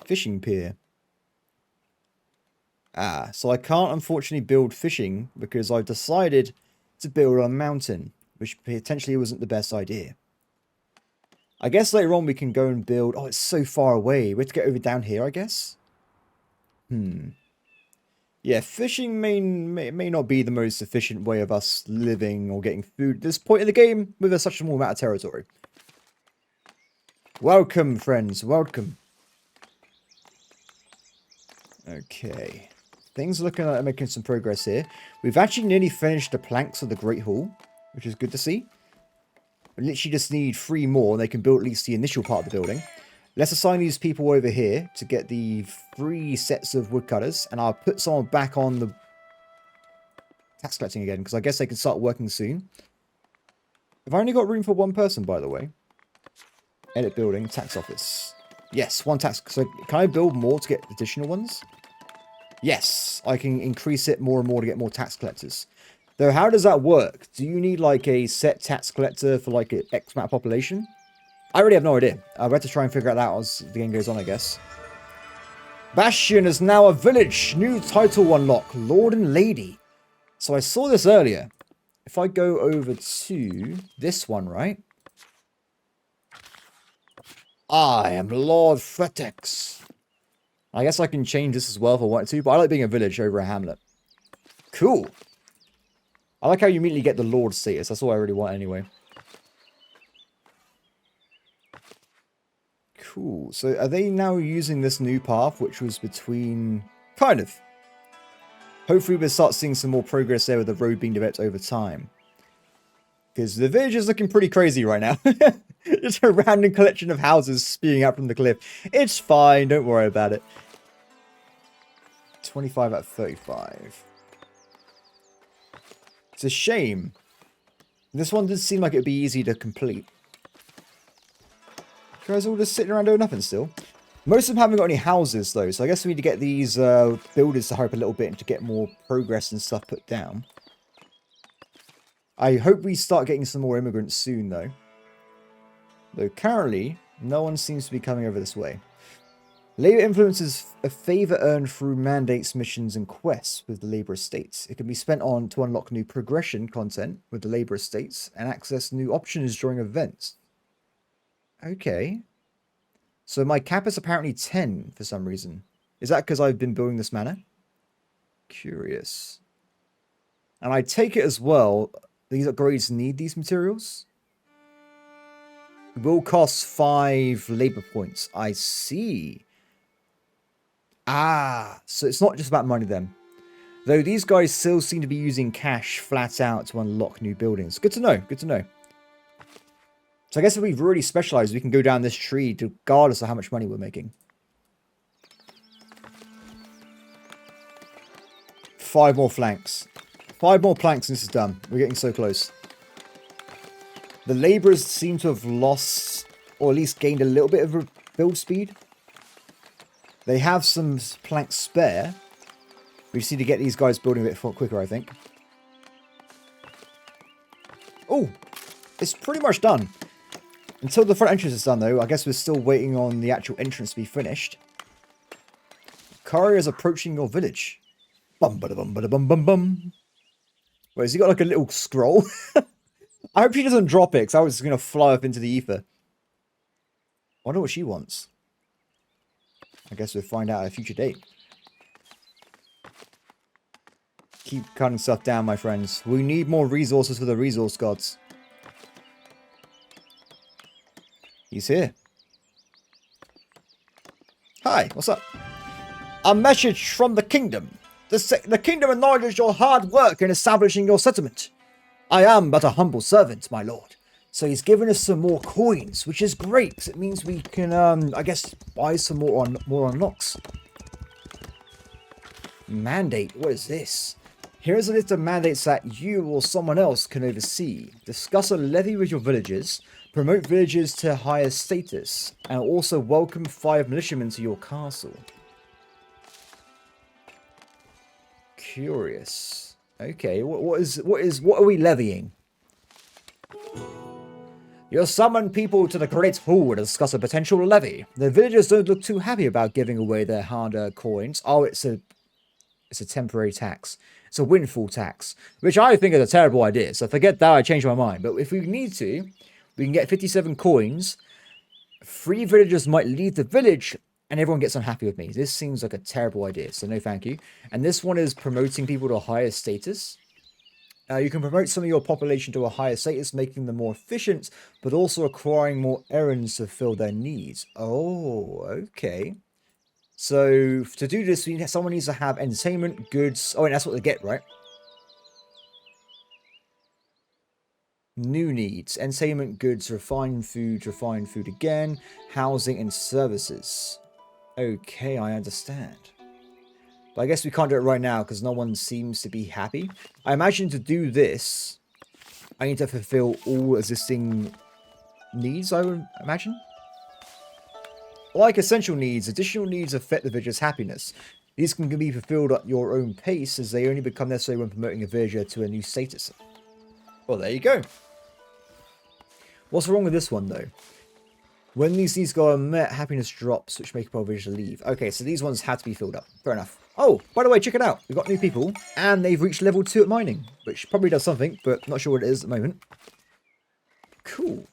Fishing pier. Ah, so I can't unfortunately build fishing because I've decided to build on a mountain, which potentially wasn't the best idea. I guess later on we can go and build... Oh, it's so far away. We have to get over down here, I guess? Yeah, fishing may not be the most efficient way of us living or getting food at this point in the game with such a small amount of territory. Welcome, friends. Welcome. Okay. Things are looking like they're making some progress here. We've actually nearly finished the planks of the Great Hall, which is good to see. We literally just need 3 more, and they can build at least the initial part of the building. Let's assign these people over here to get the 3 sets of woodcutters, and I'll put someone back on the tax collecting again, because I guess they can start working soon. Have I only got room for 1 person, by the way? Edit building, tax office. Yes, 1 tax. So can I build more to get additional ones? Yes, I can increase it more and more to get more tax collectors. Though, how does that work? Do you need, like, a set tax collector for, like, an X amount of population? I really have no idea. I'll have to try and figure it out as the game goes on, I guess. Bastion is now a village. New title unlock. Lord and Lady. So I saw this earlier. If I go over to this one, right? I am Lord Threatx. I guess I can change this as well if I want to, but I like being a village over a hamlet. Cool. I like how you immediately get the Lord status. That's all I really want anyway. Cool. So are they now using this new path, which was between... Kind of. Hopefully we'll start seeing some more progress there with the road being developed over time. Because the village is looking pretty crazy right now. Just a random collection of houses spewing out from the cliff. It's fine. Don't worry about it. 25 out of 35. It's a shame. This one did seem like it would be easy to complete. You guys all just sitting around doing nothing still. Most of them haven't got any houses though, so I guess we need to get these builders to hurry up a little bit and to get more progress and stuff put down. I hope we start getting some more immigrants soon though. Though currently, no one seems to be coming over this way. Labour influence is a favour earned through mandates, missions, and quests with the Labour Estates. It can be spent on to unlock new progression content with the Labour Estates and access new options during events. Okay. So my cap is apparently 10 for some reason. Is that because I've been building this manor? Curious. And I take it as well, these upgrades need these materials? It will cost 5 labour points. I see. Ah, so it's not just about money then. Though these guys still seem to be using cash flat out to unlock new buildings. Good to know, good to know. So I guess if we've really specialized, we can go down this tree regardless of how much money we're making. 5 more flanks. 5 more planks and this is done. We're getting so close. The labourers seem to have lost, or at least gained a little bit of build speed. They have some planks spare. We just need to get these guys building a bit quicker, I think. Oh, it's pretty much done. Until the front entrance is done, though, I guess we're still waiting on the actual entrance to be finished. Courier is approaching your village. Bum ba da bum ba da bum bum bum. Wait, has he got like a little scroll? I hope she doesn't drop it, because I was just going to fly up into the ether. I wonder what she wants. I guess we'll find out at a future date. Keep cutting stuff down, my friends. We need more resources for the resource gods. He's here. Hi, what's up? A message from the kingdom. The kingdom acknowledges your hard work in establishing your settlement. I am but a humble servant, my lord. So he's given us some more coins, which is great, because it means we can, I guess, buy some more unlocks. Mandate, what is this? Here's a list of mandates that you or someone else can oversee. Discuss a levy with your villagers. Promote villagers to higher status, and also welcome 5 militiamen to your castle. Curious. Okay, what are we levying? You summon people to the great hall to discuss a potential levy. The villagers don't look too happy about giving away their hard-earned coins. Oh, it's a temporary tax. It's a windfall tax, which I think is a terrible idea. So forget that, I changed my mind. But if we need to, we can get 57 coins. 3 villagers might leave the village, and everyone gets unhappy with me. This seems like a terrible idea, so no thank you. And this one is promoting people to a higher status. You can promote some of your population to a higher status, making them more efficient, but also acquiring more errands to fill their needs. Oh, okay. So, to do this, someone needs to have entertainment, goods... Oh, and that's what they get, right? New needs. Entertainment, goods, refined food again, housing, and services. Okay, I understand. But I guess we can't do it right now because no one seems to be happy. I imagine to do this, I need to fulfill all existing needs, I would imagine. Like essential needs, additional needs affect the villager's happiness. These can be fulfilled at your own pace as they only become necessary when promoting a villager to a new status. Well, there you go. What's wrong with this one, though? When these needs go unmet, happiness drops, which make a villager leave. Okay, so these ones had to be filled up. Fair enough. Oh, by the way, check it out. We've got new people, and they've reached level 2 at mining, which probably does something, but not sure what it is at the moment. Cool.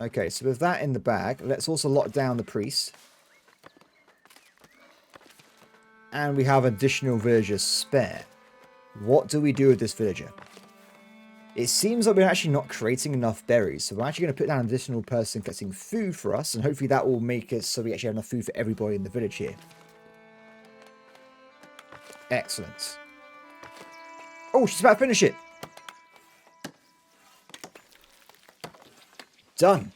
Okay, so with that in the bag, let's also lock down the priest. And we have additional villagers spare. What do we do with this villager? It seems like we're actually not creating enough berries, so we're actually going to put down an additional person collecting food for us, and hopefully that will make it so we actually have enough food for everybody in the village here. Excellent. Oh, she's about to finish it. Done.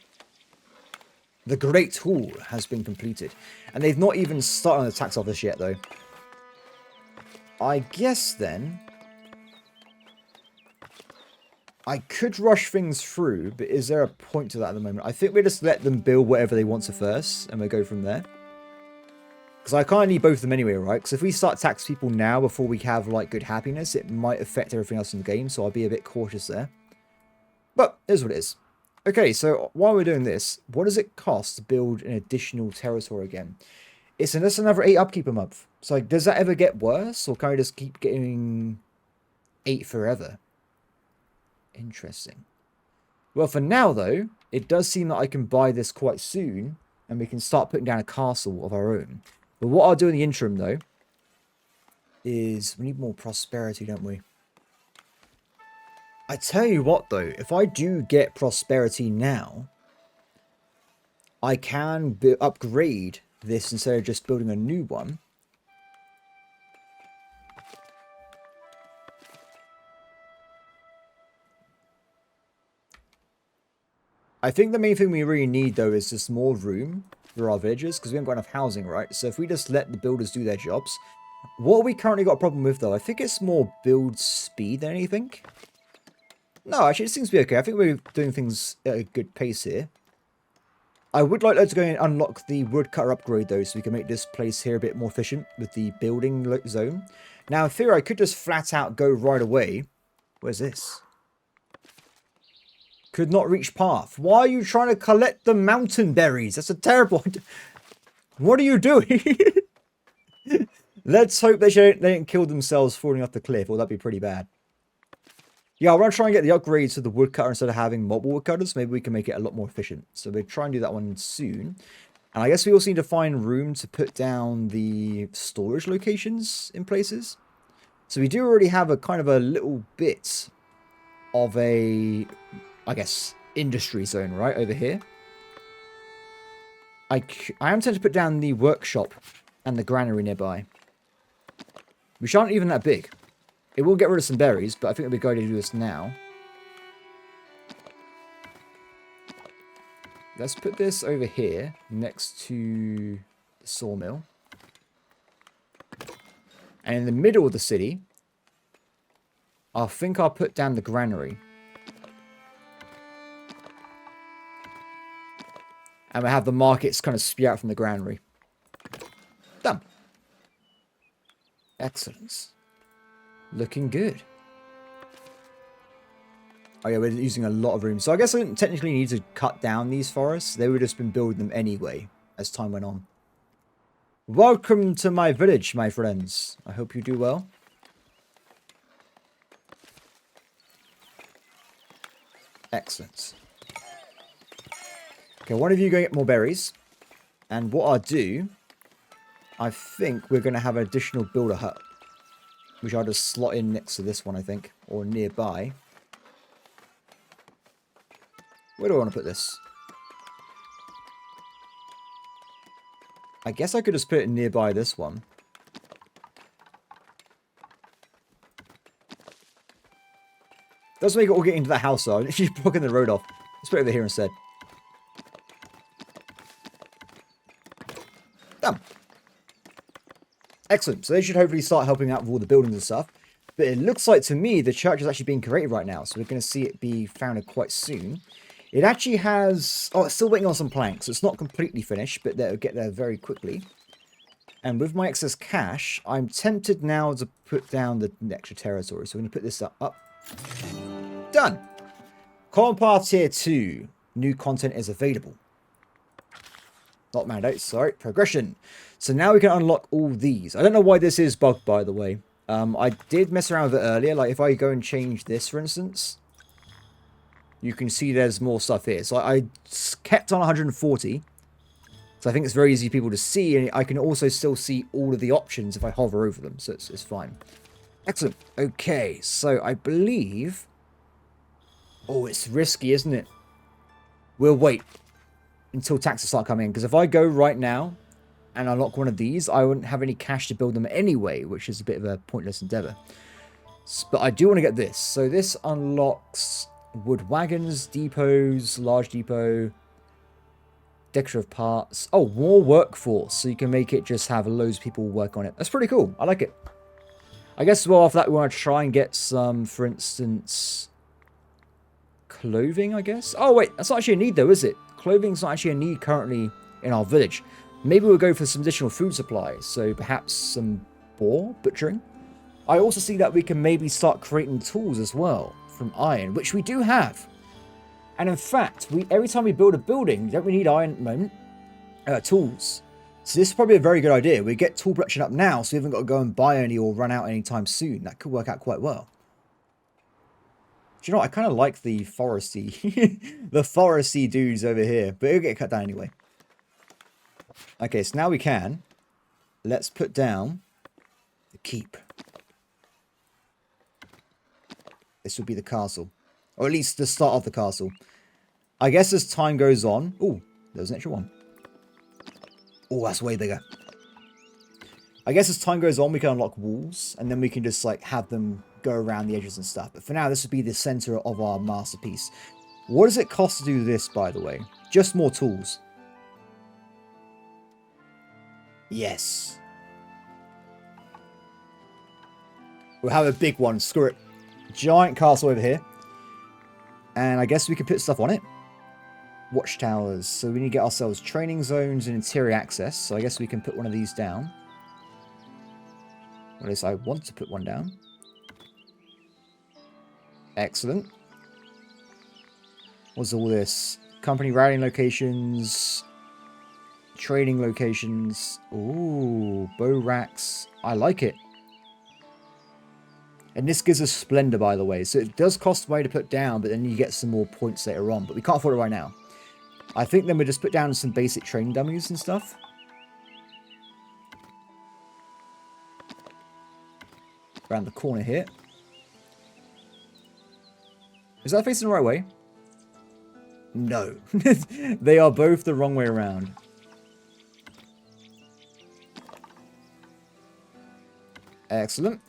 The Great Hall has been completed. And they've not even started on the tax office yet, though. I guess, then, I could rush things through, but is there a point to that at the moment? I think we just let them build whatever they want to first, and we'll go from there. Because I kind of need both of them anyway, right? Because if we start tax people now before we have, like, good happiness, it might affect everything else in the game, so I'll be a bit cautious there. But, it is what it is. Okay, so while we're doing this, what does it cost to build an additional territory again? It's just another 8 upkeep a month. So, like, does that ever get worse? Or can I just keep getting 8 forever? Interesting. Well, for now, though, it does seem that I can buy this quite soon. And we can start putting down a castle of our own. But what I'll do in the interim, though, is we need more prosperity, don't we? I tell you what, though, if I do get prosperity now, I can upgrade this instead of just building a new one. I think the main thing we really need, though, is just more room for our villagers, because we haven't got enough housing, right? So if we just let the builders do their jobs. What we currently got a problem with, though, I think it's more build speed than anything. No, actually, it seems to be okay. I think we're doing things at a good pace here. I would like to go and unlock the woodcutter upgrade, though, so we can make this place here a bit more efficient with the building zone. Now, in theory, I could just flat out go right away. Where's this? Could not reach path. Why are you trying to collect the mountain berries? That's a terrible... What are you doing? Let's hope they didn't kill themselves falling off the cliff, or that'd be pretty bad. Yeah, I want to try and get the upgrades to the woodcutter instead of having mobile woodcutters. Maybe we can make it a lot more efficient. So we'll try and do that one soon. And I guess we also need to find room to put down the storage locations in places. So we do already have a kind of a little bit of a, I guess, industry zone right over here. I am tempted to put down the workshop and the granary nearby. Which aren't even that big. It will get rid of some berries, but I think it'll be a good idea to do this now. Let's put this over here, next to the sawmill. And in the middle of the city, I think I'll put down the granary. And we'll have the markets kind of spew out from the granary. Done. Excellent. Looking good. Oh yeah, we're using a lot of room. So I guess I didn't technically need to cut down these forests. They would have just been building them anyway as time went on. Welcome to my village, my friends. I hope you do well. Excellent. Okay, one of you go get more berries. And what I'll do, I think we're going to have an additional builder hut. Which I'll just slot in next to this one, I think. Or nearby. Where do I want to put this? I guess I could just put it nearby this one. Doesn't make it all get into the house, though. I'm literally blocking the road off. Let's put it over here instead. Done. Excellent. So they should hopefully start helping out with all the buildings and stuff. But it looks like, to me, the church is actually being created right now. So we're going to see it be founded quite soon. It actually has... Oh, it's still waiting on some planks. So it's not completely finished, but they'll get there very quickly. And with my excess cash, I'm tempted now to put down the extra territory. So we're going to put this up. Done. Common Path Tier 2. New content is available. Not mandates, sorry. Progression. So now we can unlock all these. I don't know why this is bugged, by the way. I did mess around with it earlier. Like, if I go and change this, for instance, you can see there's more stuff here. So I kept on 140. So I think it's very easy for people to see, and I can also still see all of the options if I hover over them, so it's fine. Excellent. Okay, so I believe... Oh, it's risky, isn't it? We'll wait until taxes start coming in, because if I go right now and unlock one of these, I wouldn't have any cash to build them anyway, which is a bit of a pointless endeavor. But I do want to get this. So this unlocks wood wagons, depots, large depot... decorative parts. Oh, more workforce. So you can make it just have loads of people work on it. That's pretty cool. I like it. I guess, well, after that, we want to try and get some, for instance, clothing, I guess. Oh, wait. That's not actually a need, though, is it? Clothing's not actually a need currently in our village. Maybe we'll go for some additional food supplies. So perhaps some boar butchering. I also see that we can maybe start creating tools as well from iron, which we do have. And in fact, every time we build a building, don't we need iron at the moment? Tools. So this is probably a very good idea. We get tool production up now, so we haven't got to go and buy any or run out anytime soon. That could work out quite well. Do you know what? I kind of like the foresty, the foresty dudes over here, but it'll get cut down anyway. Okay, so now we can. Let's put down the keep. This will be the castle. Or at least the start of the castle. I guess as time goes on... Oh, there's an extra one. Oh, that's way bigger. I guess as time goes on, we can unlock walls. And then we can just, like, have them go around the edges and stuff. But for now, this would be the center of our masterpiece. What does it cost to do this, by the way? Just more tools. Yes. We'll have a big one. Screw it. Giant castle over here. And I guess we can put stuff on it. Watchtowers. So we need to get ourselves training zones and interior access. So I guess we can put one of these down. Or at least I want to put one down. Excellent. What's all this? Company routing locations. Trading locations. Ooh, bow racks. I like it. And this gives us Splendor, by the way. So it does cost money to put down, but then you get some more points later on. But we can't afford it right now. I think then we'll just put down some basic training dummies and stuff. Around the corner here. Is that facing the right way? No. They are both the wrong way around. Excellent.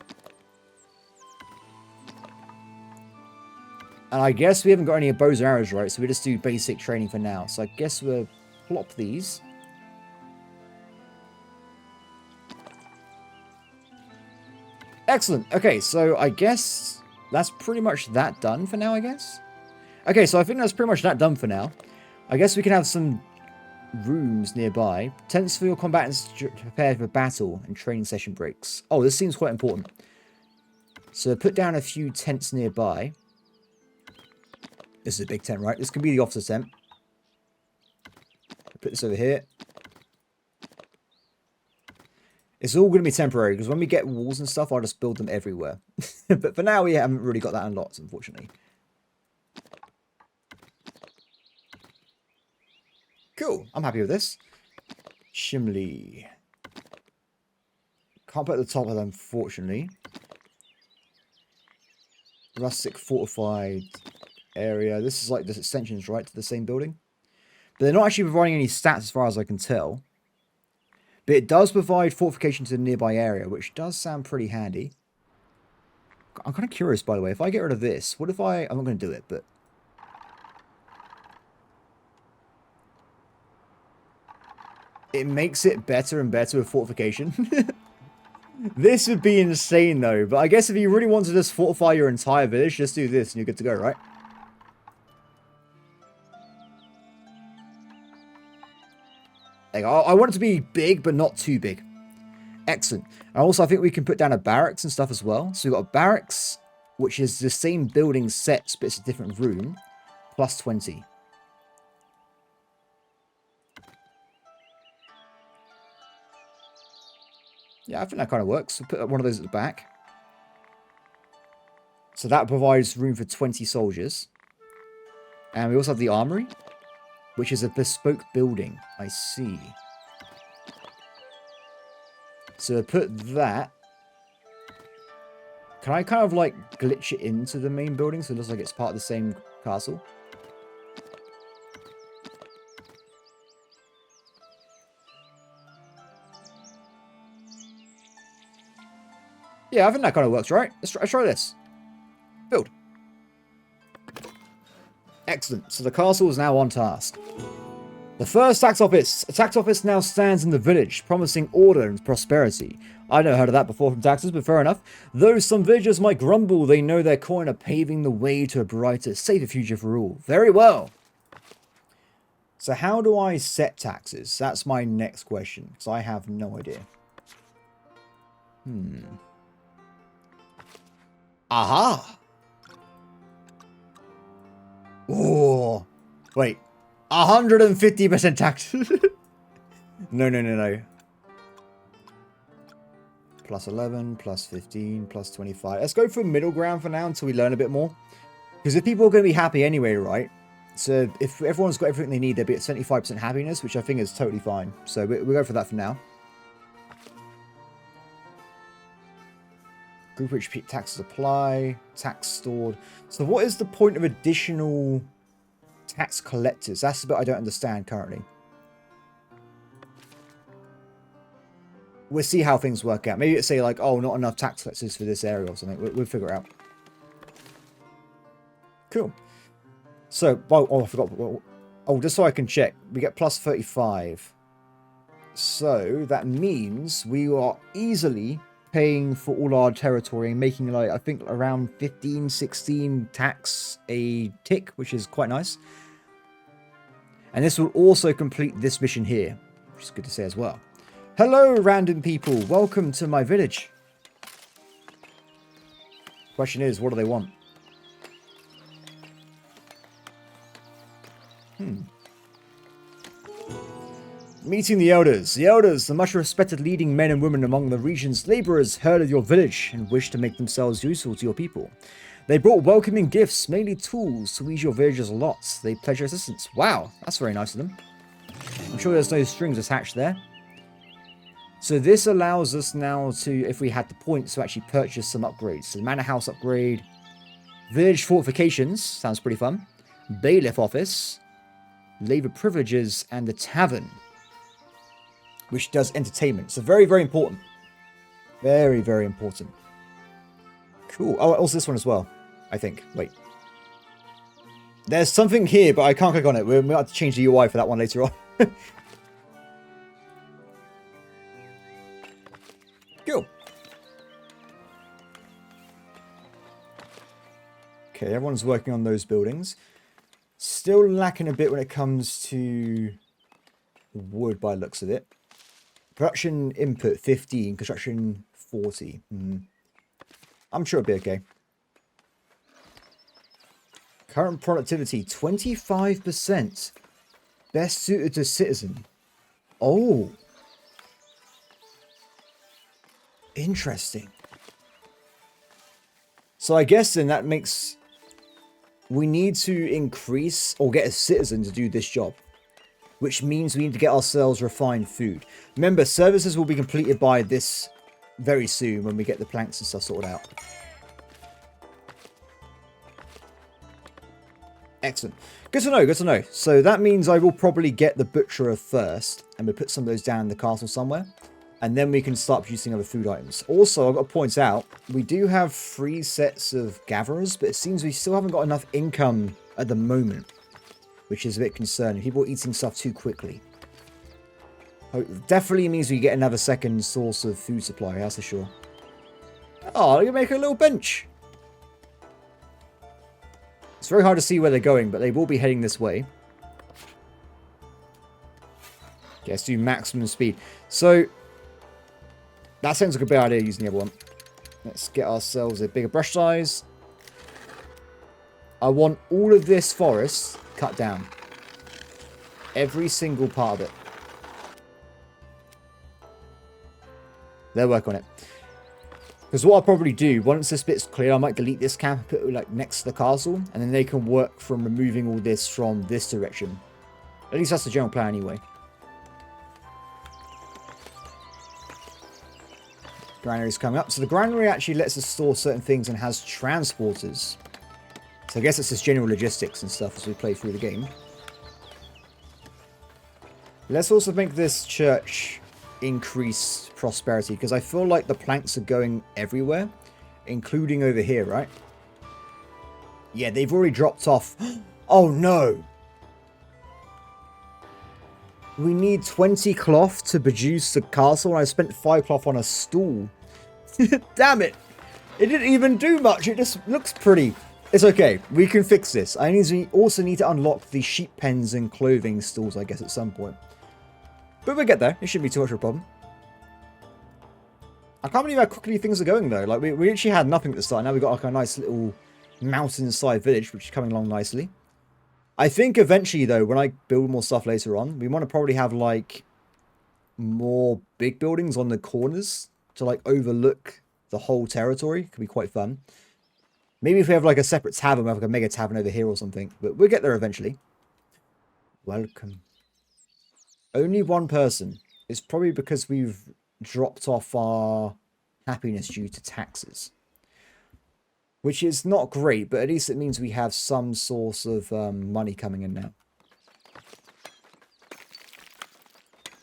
And I guess we haven't got any bows and arrows, right? So we just do basic training for now. So I guess we'll plop these. Excellent. Okay, so I guess that's pretty much that done for now, I guess. Okay, so I think that's pretty much that done for now. I guess we can have some rooms nearby. Tents for your combatants prepared for battle and training session breaks. Oh, this seems quite important. So put down a few tents nearby. This is a big tent, right? This can be the officer's tent. Put this over here. It's all going to be temporary, because when we get walls and stuff, I'll just build them everywhere. But for now, we haven't really got that unlocked, unfortunately. Cool. I'm happy with this. Shimley. Can't put at the top of them, unfortunately. Rustic fortified area. This is like the extensions, right, to the same building. But they're not actually providing any stats as far as I can tell. But it does provide fortification to the nearby area, which does sound pretty handy. I'm kind of curious, by the way. If I get rid of this, what if I'm not going to do it, but... It makes it better and better with fortification. This would be insane, though. But I guess if you really want to just fortify your entire village, just do this and you're good to go, right? I want it to be big, but not too big. Excellent. And also, I think we can put down a barracks and stuff as well. So we've got a barracks, which is the same building sets, but it's a different room. Plus 20. Yeah, I think that kind of works. We'll put one of those at the back. So that provides room for 20 soldiers. And we also have the armory. which is a bespoke building. I see. So I put that. Can I kind of like glitch it into the main building so it looks like it's part of the same castle? Yeah, I think that kind of works, right? Let's try this. Build. Excellent. So the castle is now on task. The first tax office. A tax office now stands in the village, promising order and prosperity. I never heard of that before from taxes, but fair enough. Though some villagers might grumble, they know their coin are paving the way to a brighter, safer future for all. Very well. So how do I set taxes? That's my next question, because I have no idea. Aha! Oh, wait. 150% tax. No. Plus 11, plus 15, plus 25. Let's go for middle ground for now until we learn a bit more. Because if people are going to be happy anyway, right? So if everyone's got everything they need, they'll be at 75% happiness, which I think is totally fine. So we'll go for that for now. Group which taxes apply, tax stored. So what is the point of additional tax collectors? That's the bit I don't understand currently. We'll see how things work out. Maybe it's say like, oh, not enough tax collectors for this area or something. We'll figure it out. Cool. So, oh, I forgot. Oh, just so I can check. We get plus 35. So that means we are easily paying for all our territory and making, like, I think around 15, 16 tax a tick, which is quite nice. And this will also complete this mission here, which is good to say as well. Hello, random people. Welcome to my village. Question is, what do they want? Meeting the elders. The elders, the much respected leading men and women among the region's laborers, heard of your village and wished to make themselves useful to your people. They brought welcoming gifts, mainly tools, to ease your villagers' lots. They pledge your assistance. Wow, that's very nice of them. I'm sure there's no strings attached there. So this allows us now to, if we had the points, to actually purchase some upgrades. So manor house upgrade, village fortifications, sounds pretty fun. Bailiff office, labor privileges, and the tavern, which does entertainment. So very, very important. Very, very important. Cool. Oh, also this one as well, I think. Wait. There's something here, but I can't click on it. We'll have to change the UI for that one later on. Cool. Okay, everyone's working on those buildings. Still lacking a bit when it comes to wood by the looks of it. Production input 15, construction 40. I'm sure it'll be okay. Current productivity 25%. Best suited to citizen. Oh. Interesting. So I guess then that makes... we need to increase or get a citizen to do this job. Which means we need to get ourselves refined food. Remember, services will be completed by this very soon when we get the planks and stuff sorted out. Excellent. Good to know, good to know. So that means I will probably get the butcherer first. And we'll put some of those down in the castle somewhere. And then we can start producing other food items. Also, I've got to point out, we do have 3 sets of gatherers. But it seems we still haven't got enough income at the moment. Which is a bit concerning. People are eating stuff too quickly. Definitely means we get another second source of food supply, that's for sure. Oh, you make a little bench. It's very hard to see where they're going, but they will be heading this way. Okay, let's do maximum speed. So, that sounds like a bad idea using the other one. Let's get ourselves a bigger brush size. I want all of this forest cut down. Every single part of it. They'll work on it. Because what I'll probably do, once this bit's clear, I might delete this camp and put it like next to the castle. And then they can work from removing all this from this direction. At least that's the general plan anyway. Granary's coming up. So the granary actually lets us store certain things and has transporters. So I guess it's just general logistics and stuff as we play through the game. Let's also make this church increase prosperity, because I feel like the planks are going everywhere, including over here, right? Yeah, they've already dropped off. Oh no! We need 20 cloth to produce the castle, and I spent 5 cloth on a stool. Damn it! It didn't even do much, it just looks pretty. It's okay, we can fix this. We also need to unlock the sheep pens and clothing stalls, I guess, at some point. But we'll get there, it shouldn't be too much of a problem. I can't believe how quickly things are going, though. Like, we actually had nothing at the start, now we've got like a nice little mountainside village, which is coming along nicely. I think eventually, though, when I build more stuff later on, we want to probably have, like, more big buildings on the corners to, like, overlook the whole territory. Could be quite fun. Maybe if we have, like, a separate tavern, we have, like, a mega tavern over here or something. But we'll get there eventually. Welcome. Only one person. It's probably because we've dropped off our happiness due to taxes. Which is not great, but at least it means we have some source of money coming in now.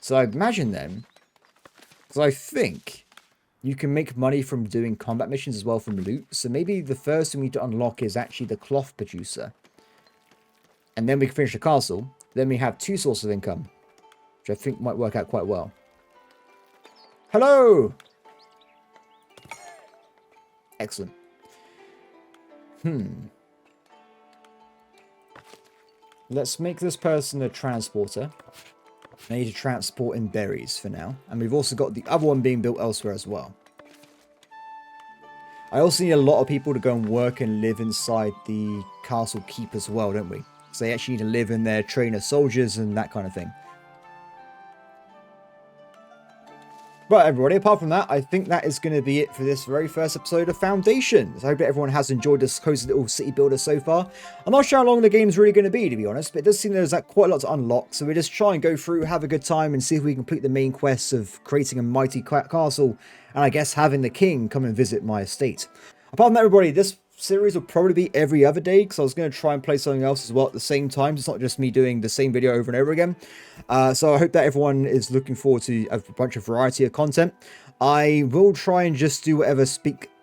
So I imagine then, because I think you can make money from doing combat missions as well from loot. So maybe the first thing we need to unlock is actually the cloth producer. And then we can finish the castle. Then we have 2 sources of income, which I think might work out quite well. Hello! Excellent. Let's make this person a transporter. I need to transport in berries for now. And we've also got the other one being built elsewhere as well. I also need a lot of people to go and work and live inside the castle keep as well, don't we? So they actually need to live in there, train as soldiers and that kind of thing. But everybody, apart from that, I think that is going to be it for this very first episode of Foundations. I hope that everyone has enjoyed this cozy little city builder so far. I'm not sure how long the game's really going to be honest, but it does seem there's like quite a lot to unlock. So we just try and go through, have a good time, and see if we can complete the main quests of creating a mighty castle, and I guess having the king come and visit my estate. Apart from that, everybody, this series will probably be every other day, because I was going to try and play something else as well at the same time. It's not just me doing the same video over and over again. So I hope that everyone is looking forward to a bunch of variety of content. I will try and just do whatever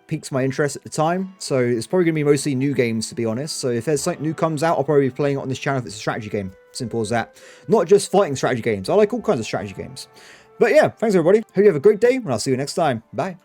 piques my interest at the time. So it's probably going to be mostly new games, to be honest. So if there's something new comes out, I'll probably be playing it on this channel if it's a strategy game. Simple as that. Not just fighting strategy games. I like all kinds of strategy games. But yeah, thanks everybody. Hope you have a great day, and I'll see you next time. Bye.